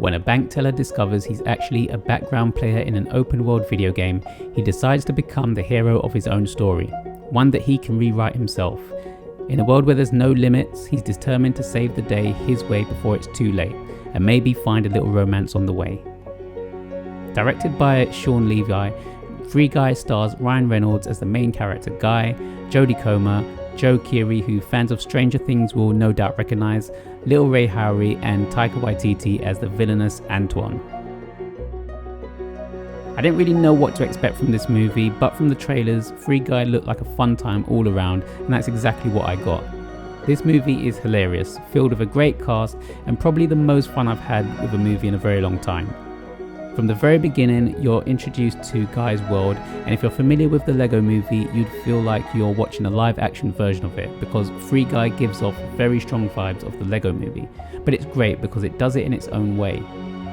When a bank teller discovers he's actually a background player in an open world video game, he decides to become the hero of his own story, one that he can rewrite himself. In a world where there's no limits, he's determined to save the day his way before it's too late, and maybe find a little romance on the way. Directed by Sean Levy, Free Guy stars Ryan Reynolds as the main character Guy, Jodie Comer, Joe Keery, who fans of Stranger Things will no doubt recognise, Little Ray Howery, and Taika Waititi as the villainous Antoine. I didn't really know what to expect from this movie, but from the trailers, Free Guy looked like a fun time all around, and that's exactly what I got. This movie is hilarious, filled with a great cast, and probably the most fun I've had with a movie in a very long time. From the very beginning, you're introduced to Guy's world, and if you're familiar with the Lego movie, you'd feel like you're watching a live action version of it, because Free Guy gives off very strong vibes of the Lego movie. But it's great because it does it in its own way.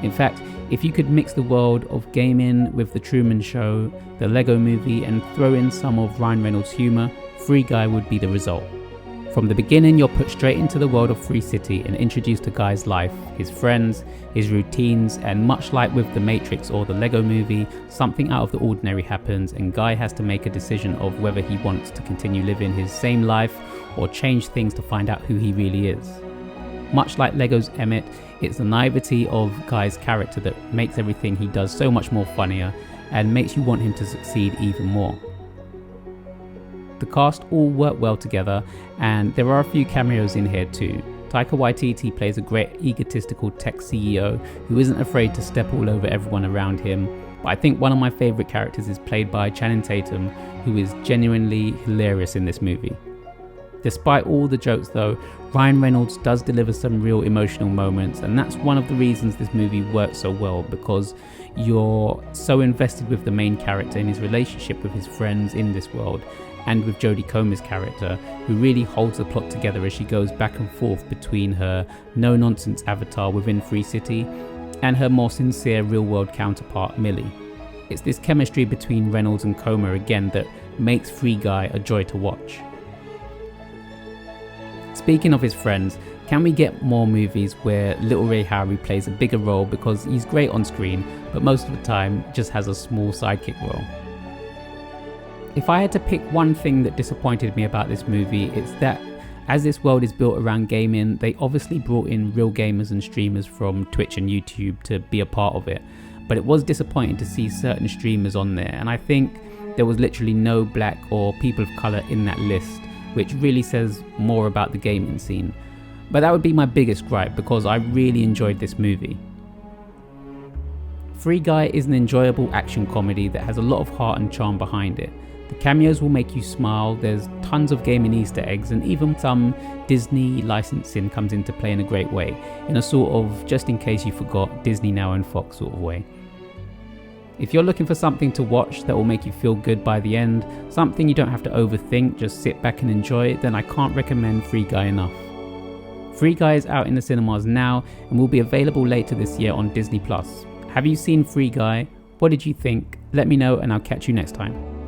In fact, if you could mix the world of gaming with the Truman Show, the Lego movie, and throw in some of Ryan Reynolds' humour, Free Guy would be the result. From the beginning, you're put straight into the world of Free City and introduced to Guy's life, his friends, his routines, and much like with The Matrix or the Lego movie, something out of the ordinary happens and Guy has to make a decision of whether he wants to continue living his same life or change things to find out who he really is. Much like Lego's Emmett, it's the naivety of Guy's character that makes everything he does so much more funnier and makes you want him to succeed even more. The cast all work well together, and there are a few cameos in here too. Taika Waititi plays a great egotistical tech CEO who isn't afraid to step all over everyone around him, but I think one of my favourite characters is played by Channing Tatum, who is genuinely hilarious in this movie. Despite all the jokes though, Ryan Reynolds does deliver some real emotional moments, and that's one of the reasons this movie works so well, because you're so invested with the main character and his relationship with his friends in this world, and with Jodie Comer's character, who really holds the plot together as she goes back and forth between her no-nonsense avatar within Free City and her more sincere real-world counterpart Millie. It's this chemistry between Reynolds and Comer again that makes Free Guy a joy to watch. Speaking of his friends, can we get more movies where Little Ray Howery plays a bigger role because he's great on screen, but most of the time just has a small sidekick role? If I had to pick one thing that disappointed me about this movie, it's that as this world is built around gaming, they obviously brought in real gamers and streamers from Twitch and YouTube to be a part of it. But it was disappointing to see certain streamers on there, and I think there was literally no black or people of colour in that list, which really says more about the gaming scene. But that would be my biggest gripe, because I really enjoyed this movie. Free Guy is an enjoyable action comedy that has a lot of heart and charm behind it. The cameos will make you smile, there's tons of gaming Easter eggs, and even some Disney licensing comes into play in a great way, in a sort of just in case you forgot, Disney Now and Fox sort of way. If you're looking for something to watch that will make you feel good by the end, something you don't have to overthink, just sit back and enjoy, then I can't recommend Free Guy enough. Free Guy is out in the cinemas now and will be available later this year on Disney+. Have you seen Free Guy? What did you think? Let me know and I'll catch you next time.